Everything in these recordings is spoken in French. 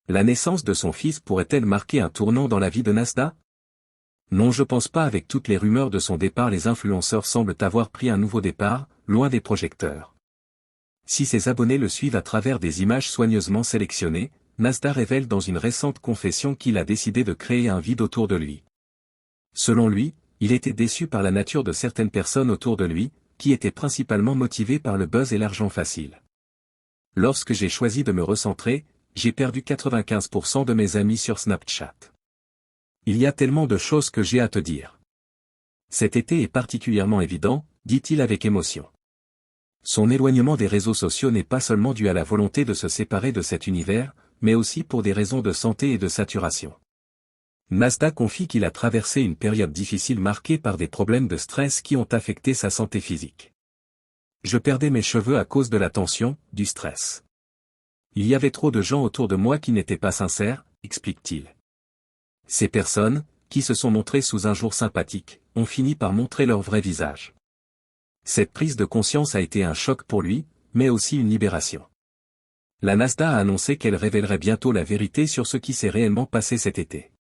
La naissance de son fils pourrait-elle marquer un tournant dans la vie de Nasdaq? Non, je pense pas. Avec toutes les rumeurs de son départ, les influenceurs semblent avoir pris un nouveau départ, loin des projecteurs. Si ses abonnés le suivent à travers des images soigneusement sélectionnées, Nasdaq révèle dans une récente confession qu'il a décidé de créer un vide autour de lui. Selon lui, il était déçu par la nature de certaines personnes autour de lui, qui étaient principalement motivées par le buzz et l'argent facile. Lorsque j'ai choisi de me recentrer, j'ai perdu 95% de mes amis sur Snapchat. Il y a tellement de choses que j'ai à te dire. Cet été est particulièrement évident, dit-il avec émotion. Son éloignement des réseaux sociaux n'est pas seulement dû à la volonté de se séparer de cet univers, mais aussi pour des raisons de santé et de saturation. Nasdaq confie qu'il a traversé une période difficile marquée par des problèmes de stress qui ont affecté sa santé physique. Je perdais mes cheveux à cause de la tension, du stress. Il y avait trop de gens autour de moi qui n'étaient pas sincères, explique-t-il. Ces personnes, qui se sont montrées sous un jour sympathique, ont fini par montrer leur vrai visage. Cette prise de conscience a été un choc pour lui, mais aussi une libération. La Nasdaq a annoncé qu'elle révélerait bientôt la vérité sur ce qui s'est réellement passé cet été.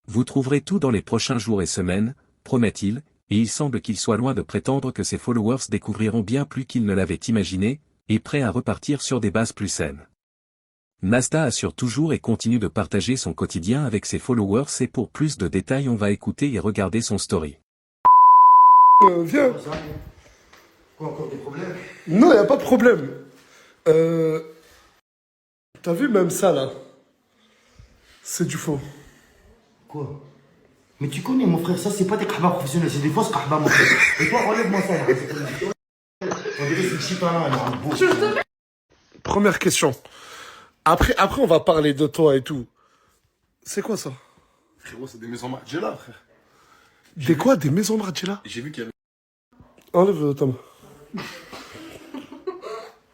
Vous trouverez tout dans les prochains jours et semaines, promet-il, et il semble qu'il soit loin de prétendre que ses followers découvriront bien plus qu'ils ne l'avaient imaginé, et prêt à repartir sur des bases plus saines. Nasdaq assure toujours et continue de partager son quotidien avec ses followers, et pour plus de détails on va écouter et regarder son story. Viens. Quoi, encore des problèmes? Non, y a pas de problème. T'as vu même ça là? C'est du faux. Quoi? Mais tu connais mon frère, ça c'est pas des kahbas professionnels, c'est des fausses kahbas mon frère. Et toi relève-moi ça. On dirait que c'est le chitana, là, beau. Première question. Après on va parler de toi et tout. C'est quoi ça? Frérot, c'est des maisons Margiela, frère. Des quoi? Des maisons Margiela? J'ai vu qu'il y avait... Enlève Tom.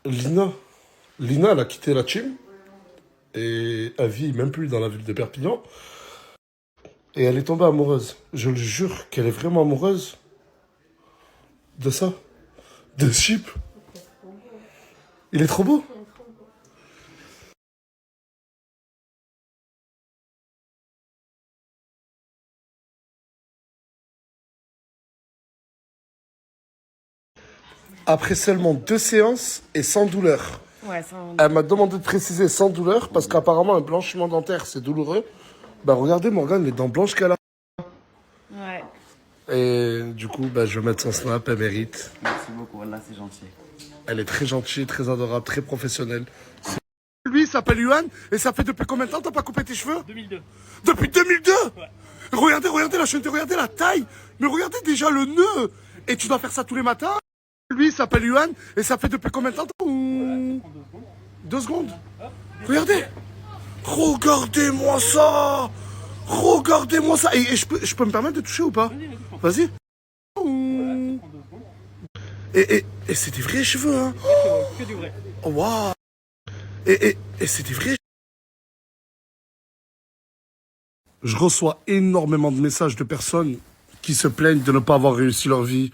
Lina, elle a quitté la team. Et elle vit même plus dans la ville de Perpignan. Et elle est tombée amoureuse. Je le jure qu'elle est vraiment amoureuse de ça. De Chip. Il est trop beau. Après seulement 2 séances et sans douleur. Ouais, sans... Elle m'a demandé de préciser sans douleur parce qu'apparemment un blanchiment dentaire c'est douloureux. Bah regardez Morgane, les dents blanches qu'elle a. Ouais. Et du coup, bah, je vais mettre son snap, elle mérite. Merci beaucoup, là c'est gentil. Elle est très gentille, très adorable, très professionnelle. Lui, il s'appelle Yuan, et ça fait depuis combien de temps t'as pas coupé tes cheveux? 2002. Depuis 2002? Ouais. Regardez la chaîne, regardez la taille. Mais regardez déjà le nœud. Et tu dois faire ça tous les matins? Lui, il s'appelle Yuan, et ça fait depuis combien de temps? Voilà, 2 secondes. Regardez. Regardez-moi ça. Regardez-moi ça. Et je peux me permettre de toucher ou pas? Vas-y. Et c'est des vrais cheveux, hein. que du vrai. Oh, waouh. Et c'est des vrais. Je reçois énormément de messages de personnes qui se plaignent de ne pas avoir réussi leur vie.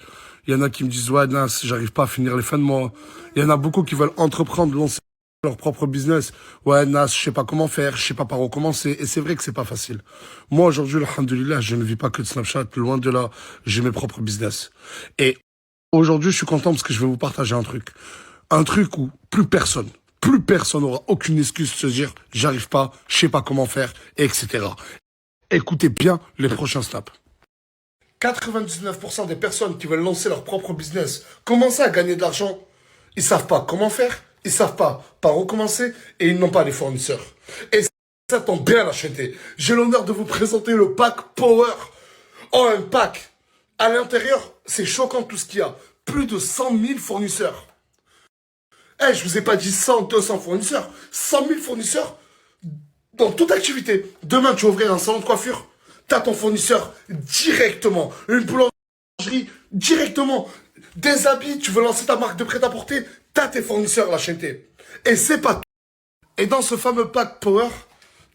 Il y en a qui me disent, ouais, Nas, j'arrive pas à finir les fins de mois. Il y en a beaucoup qui veulent entreprendre, lancer leur propre business. Ouais, Nas, je sais pas comment faire, je sais pas par où commencer. Et c'est vrai que c'est pas facile. Moi, aujourd'hui, alhamdoulilah, je ne vis pas que de Snapchat. Loin de là, j'ai mes propres business. Et aujourd'hui, je suis content parce que je vais vous partager un truc. Un truc où plus personne n'aura aucune excuse de se dire, j'arrive pas, je sais pas comment faire, etc. Écoutez bien les prochains snaps. 99% des personnes qui veulent lancer leur propre business, commencer à gagner de l'argent, ils savent pas comment faire, ils savent pas par où commencer et ils n'ont pas les fournisseurs. Et ça tombe bien la chaîne. J'ai l'honneur de vous présenter le pack Power. Oh, un pack. À l'intérieur, c'est choquant tout ce qu'il y a. Plus de 100 000 fournisseurs. Eh, je vous ai pas dit 100, 200 fournisseurs. 100 000 fournisseurs dans toute activité. Demain, tu vas ouvrir un salon de coiffure. T'as ton fournisseur directement. Une boulangerie directement. Des habits, tu veux lancer ta marque de prêt-à-porter. T'as tes fournisseurs, la chaîne. Et c'est pas tout. Et dans ce fameux pack Power,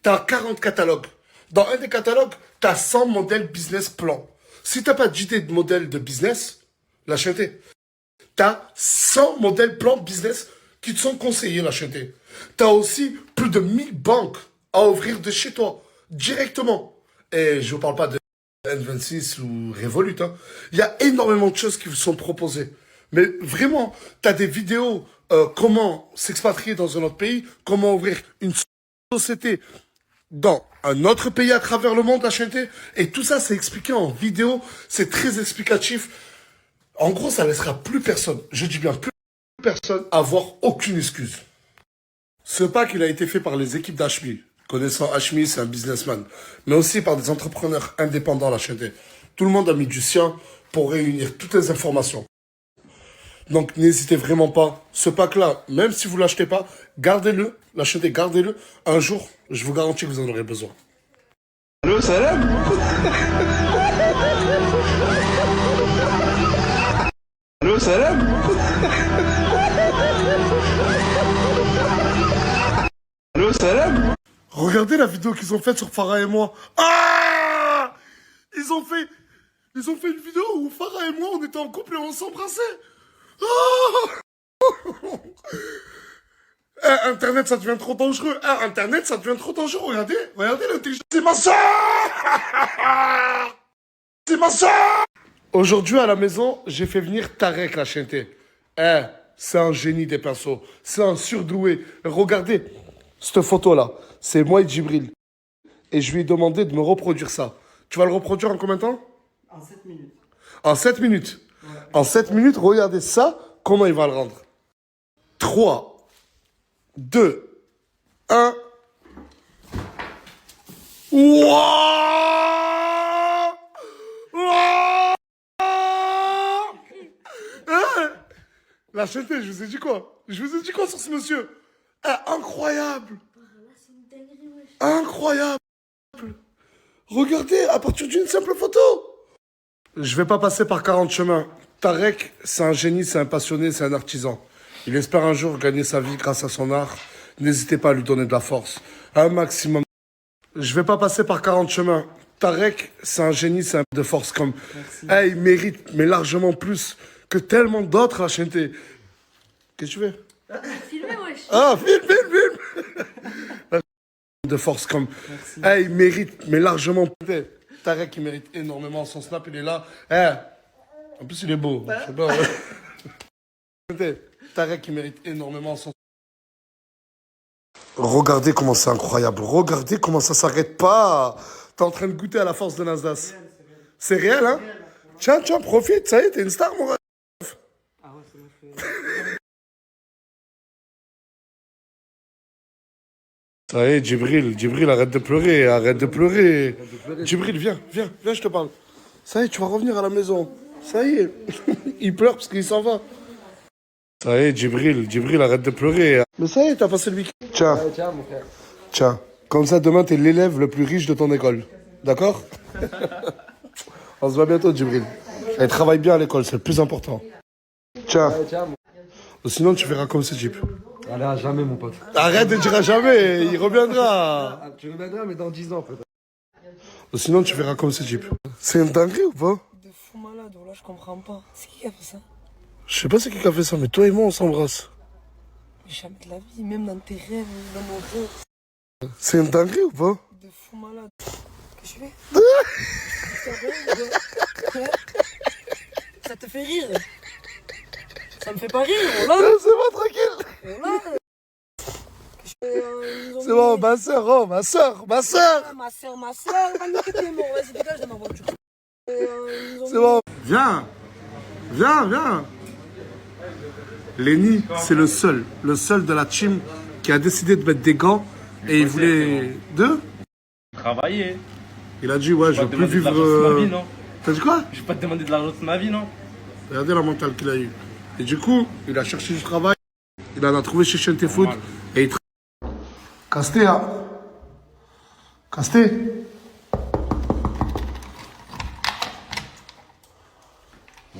t'as 40 catalogues. Dans un des catalogues, t'as 100 modèles business plan. Si t'as pas d'idée de modèle de business, la chaîne. T'as 100 modèles plan business qui te sont conseillés, la chaîne. T'as aussi plus de 1000 banques à ouvrir de chez toi, directement. Et je ne parle pas de N26 ou Revolut. Hein. Il y a énormément de choses qui vous sont proposées. Mais vraiment, tu as des vidéos, comment s'expatrier dans un autre pays, comment ouvrir une société dans un autre pays à travers le monde, la chaîneté. Et tout ça, c'est expliqué en vidéo. C'est très explicatif. En gros, ça laissera plus personne, je dis bien plus personne, avoir aucune excuse. Ce pack, il a été fait par les équipes d'Hashmi. Connaissant Hashmi, c'est un businessman. Mais aussi par des entrepreneurs indépendants, la chaîneté. Tout le monde a mis du sien pour réunir toutes les informations. Donc, n'hésitez vraiment pas. Ce pack-là, même si vous ne l'achetez pas, gardez-le. L'achetez, gardez-le. Un jour, je vous garantis que vous en aurez besoin. Allô, salam. Allô, salam. Allô, salam. Regardez la vidéo qu'ils ont faite sur Farah et moi. Ah! Ils ont fait une vidéo où Farah et moi, on était en couple et on s'embrassait. Ah! Internet, ça devient trop dangereux. Internet, ça devient trop dangereux. Regardez l'intelligence. C'est ma soeur! C'est ma soeur! Aujourd'hui, à la maison, j'ai fait venir Tarek, la chaîneté. C'est un génie des pinceaux. C'est un surdoué. Regardez cette photo-là. C'est moi et Djibril. Et je lui ai demandé de me reproduire ça. Tu vas le reproduire en combien de temps? En 7 minutes. En 7 minutes. Ouais. En 7 minutes, regardez ça, comment il va le rendre. 3, 2, 1. Wouah! Wouah! La chaîneté, je vous ai dit quoi? Je vous ai dit quoi sur ce monsieur? Incroyable! Incroyable! Regardez, à partir d'une simple photo! Je vais pas passer par 40 chemins. Tarek, c'est un génie, c'est un passionné, c'est un artisan. Il espère un jour gagner sa vie grâce à son art. N'hésitez pas à lui donner de la force. Un maximum. Je vais pas passer par 40 chemins. Tarek, c'est un génie, c'est un de force comme... Hey, il mérite, mais largement plus que tellement d'autres, la chaîneté. Qu'est-ce que tu fais? Filmez, wesh. Ah, filme! De force comme... Hey, il mérite, mais largement... Tarek, il mérite énormément. Son snap, il est là. En plus, il est beau. Je sais pas, ouais. Tarek, il mérite énormément. Regardez comment c'est incroyable. Regardez comment ça s'arrête pas. T'es en train de goûter à la force de Nasdaq. C'est réel, hein? Tiens, profite. Ça y est, t'es une star, mon rêve. Ah ouais, c'est moi. Ça y est, Djibril, arrête de pleurer. Djibril, viens, je te parle. Ça y est, tu vas revenir à la maison. Ça y est, il pleure parce qu'il s'en va. Ça y est, Djibril, arrête de pleurer. Mais ça y est, t'as passé le week-end. Tiens, mon frère. tiens, comme ça, demain, t'es l'élève le plus riche de ton école. D'accord? On se voit bientôt, Djibril. Et travaille bien à l'école, c'est le plus important. Tiens. Sinon, tu verras comme ce type. Allez, à jamais, mon pote. Arrête de dire à jamais, il reviendra. Tu reviendras, mais dans 10 ans, peut-être. Sinon, tu verras comme ce type. C'est une dinguerie ou pas? De fou malade, là, je comprends pas. C'est qui a fait ça? Je sais pas c'est qui a fait ça, mais toi et moi, on s'embrasse. Mais jamais de la vie, même dans tes rêves, dans mon rêve. C'est une dinguerie ou pas? De fou malade. Qu'est-ce que tu fais? Ça te fait rire? Ça me fait pas rire, on l'a. C'est bon, tranquille. On l'a. C'est bon, ma soeur, ma soeur. Ma soeur, va niquer tes morts. Vas-y, dégage de ma voiture. C'est bon. Viens. Lenny, c'est le seul de la team qui a décidé de mettre des gants et il voulait... Travailler. Il a dit, ouais, je veux plus vivre... Ma vie, non. T'as dit quoi? Je vais pas te demander de l'argent de ma vie, non. Regardez la mentale qu'il a eue. Et du coup, il a cherché du travail, il en a trouvé chez Chente Food et il travaille. Casté, hein? Casté?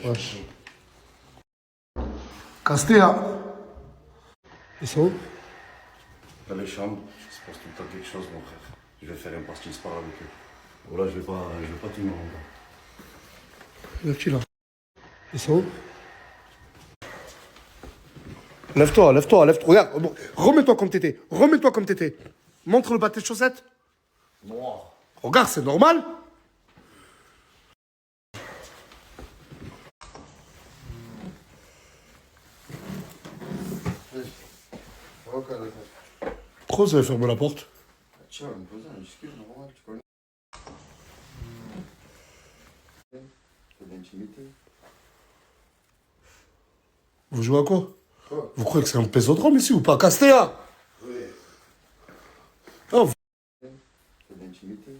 Wesh. Casté, hein? Ils sont où? Dans les chambres, il se passe tout le temps quelque chose, mon frère. Je vais faire une partie de sport avec eux. Voilà, je vais pas tenir mon gars. Il est qui là? Ils sont où? Lève-toi, regarde, remets-toi comme t'étais, Montre le bas de tes chaussettes. Noir. Regarde, c'est normal. Pourquoi vous avez fermé la porte? Tu vas me poser un excuse normal, tu connais. C'est de l'intimité. Vous jouez à quoi? Quoi? Vous croyez que c'est un pésodrome ici ou pas? Castéa! Oui. Oh, C'est de l'intimité.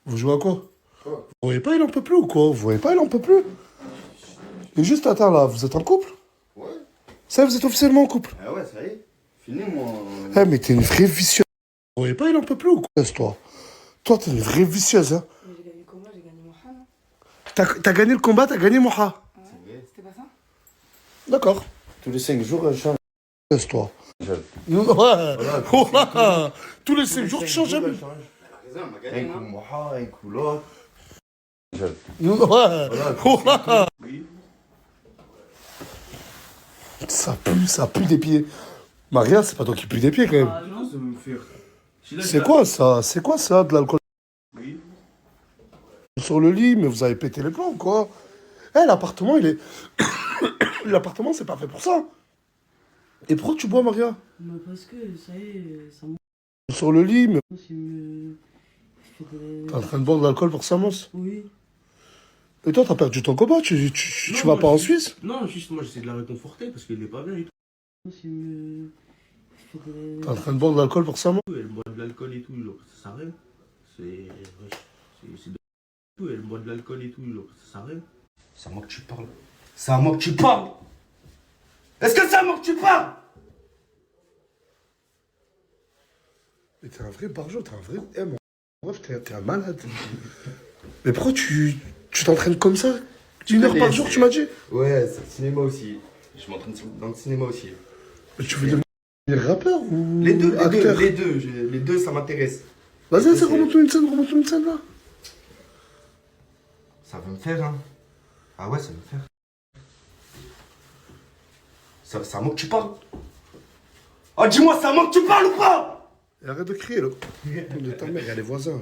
vous jouez à quoi? Quoi? Vous voyez pas, il en peut plus ou quoi? Vous voyez pas, il en peut plus? Et juste, attends là, vous êtes en couple? Ouais. Ça, vous êtes officiellement en couple? Ah ouais, ça y est. Fini, moi. Eh, mais t'es une vraie vicieuse. Vous voyez pas, il en peut plus ou quoi, toi? Toi, t'es une vraie vicieuse, hein? Mais j'ai gagné le combat, j'ai gagné mon han. T'as gagné le combat, t'as gagné Moha. C'était pas ça? D'accord. Tous les 5 jours, elle change. Vicieuse, toi. Je- Ouais. Voilà. Tous les 5 jours, tu changes un peu. Un coup moha, un coup l'autre. Je- Ouais. Voilà. Oui. Ça pue des pieds. Maria, c'est pas toi qui pue des pieds quand même. Ah non, ça me fait. C'est quoi ça? C'est quoi ça, de l'alcool? Oui. Sur le lit, mais vous avez pété les plombs ou quoi? Eh, l'appartement, il est. L'appartement, c'est pas fait pour ça. Et pourquoi tu bois, Maria? Mais parce que ça y est, ça me Sur le lit, mais il me fait des... t'es en train de boire de l'alcool pour Samos. Oui. Et toi, t'as perdu ton combat, tu Non, vas moi, pas en je- Suisse? Non, juste moi j'essaie de la réconforter parce qu'il est pas bien et tout. Il me fait des... T'es en train de boire de l'alcool pour Samos? Elle boit de l'alcool et tout, genre, ça s'arrête. C'est de tout, elle boit de l'alcool et tout, genre, ça s'arrête. C'est à moi que tu parles. C'est à moi que tu parles. Est-ce que c'est à moi que tu parles? Mais t'es un vrai barjot, t'es un vrai. Eh, mon bref, t'es un malade. Mais pourquoi tu t'entraînes comme ça? 1 heure par jour, tu m'as dit? Ouais, c'est le cinéma aussi. Je m'entraîne dans le cinéma aussi. Mais tu veux devenir rappeur ou Les deux, acteur? les deux, ça m'intéresse. Vas-y, C'est- remonte-nous une scène là. Ça va me faire, hein. Ah ouais, ça va me faire. C'est à moi que tu parles. Oh, dis-moi, c'est à moi que tu parles ou pas? Et arrête de crier là. De ta mère, il y a les voisins.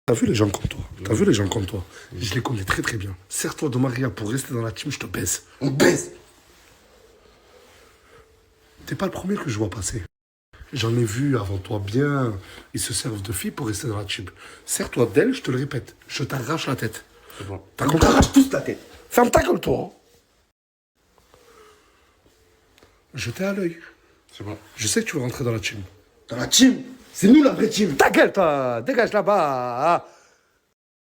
T'as vu les gens comme toi? T'as vu les gens comme toi? Je les connais très très bien. Serre-toi de Maria pour rester dans la team, je te baise. On baise. T'es pas le premier que je vois passer. J'en ai vu avant toi bien. Ils se servent de filles pour rester dans la team. Serre-toi d'elle, je te le répète. Je t'arrache la tête. C'est bon. T'as On compris? t'arrache tous la tête. Ferme ta gueule, toi. Je t'ai à l'œil. C'est bon. Je sais que tu veux rentrer dans la team. Dans la team, c'est nous la vraie team. Ta gueule, toi. Dégage là-bas.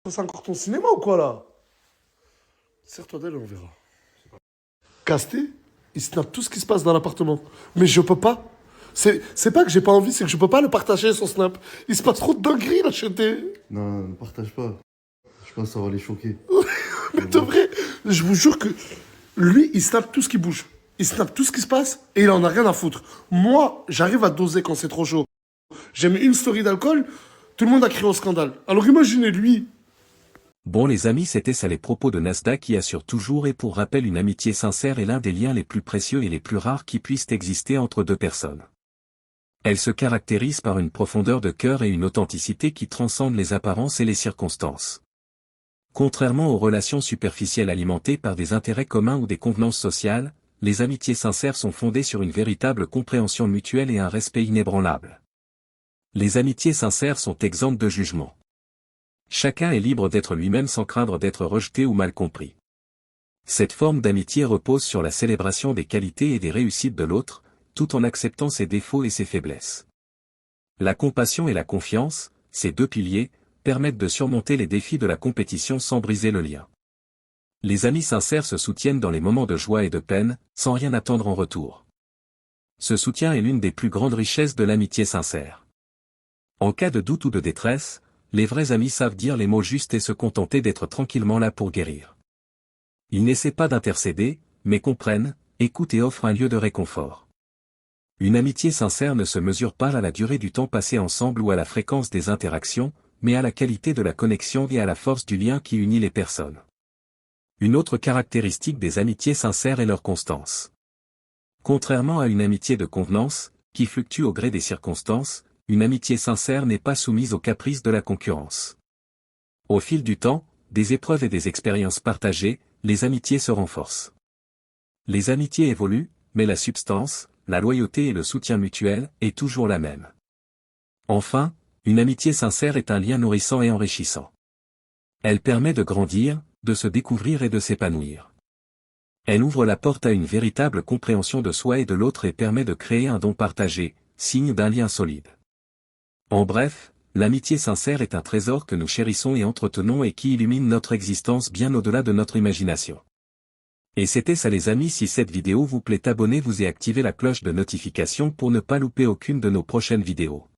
C'est encore ton cinéma ou quoi, là? Serre-toi d'elle et on verra. Casté, il snap tout ce qui se passe dans l'appartement. Mais je peux pas. C'est pas que j'ai pas envie, c'est que je peux pas le partager, son snap. Il se passe trop de dingueries, là, chez t'es. Non, ne partage pas. Je pense que ça va les choquer. Mais de vrai, je vous jure que lui, il snap tout ce qui bouge. Il snap tout ce qui se passe et il en a rien à foutre. Moi, j'arrive à doser quand c'est trop chaud. J'ai mis une story d'alcool, tout le monde a crié au scandale. Alors imaginez lui. Bon les amis, c'était ça les propos de Nasdaq qui assure toujours et pour rappel une amitié sincère est l'un des liens les plus précieux et les plus rares qui puissent exister entre deux personnes. Elle se caractérise par une profondeur de cœur et une authenticité qui transcendent les apparences et les circonstances. Contrairement aux relations superficielles alimentées par des intérêts communs ou des convenances sociales, les amitiés sincères sont fondées sur une véritable compréhension mutuelle et un respect inébranlable. Les amitiés sincères sont exemptes de jugement. Chacun est libre d'être lui-même sans craindre d'être rejeté ou mal compris. Cette forme d'amitié repose sur la célébration des qualités et des réussites de l'autre, tout en acceptant ses défauts et ses faiblesses. La compassion et la confiance, ces deux piliers, permettent de surmonter les défis de la compétition sans briser le lien. Les amis sincères se soutiennent dans les moments de joie et de peine, sans rien attendre en retour. Ce soutien est l'une des plus grandes richesses de l'amitié sincère. En cas de doute ou de détresse, les vrais amis savent dire les mots justes et se contenter d'être tranquillement là pour guérir. Ils n'essaient pas d'intercéder, mais comprennent, écoutent et offrent un lieu de réconfort. Une amitié sincère ne se mesure pas à la durée du temps passé ensemble ou à la fréquence des interactions, mais à la qualité de la connexion et à la force du lien qui unit les personnes. Une autre caractéristique des amitiés sincères est leur constance. Contrairement à une amitié de convenance, qui fluctue au gré des circonstances, une amitié sincère n'est pas soumise aux caprices de la concurrence. Au fil du temps, des épreuves et des expériences partagées, les amitiés se renforcent. Les amitiés évoluent, mais la substance, la loyauté et le soutien mutuel est toujours la même. Enfin, une amitié sincère est un lien nourrissant et enrichissant. Elle permet de grandir, de se découvrir et de s'épanouir. Elle ouvre la porte à une véritable compréhension de soi et de l'autre et permet de créer un don partagé, signe d'un lien solide. En bref, l'amitié sincère est un trésor que nous chérissons et entretenons et qui illumine notre existence bien au-delà de notre imagination. Et c'était ça les amis, si cette vidéo vous plaît, abonnez-vous et activez la cloche de notification pour ne pas louper aucune de nos prochaines vidéos.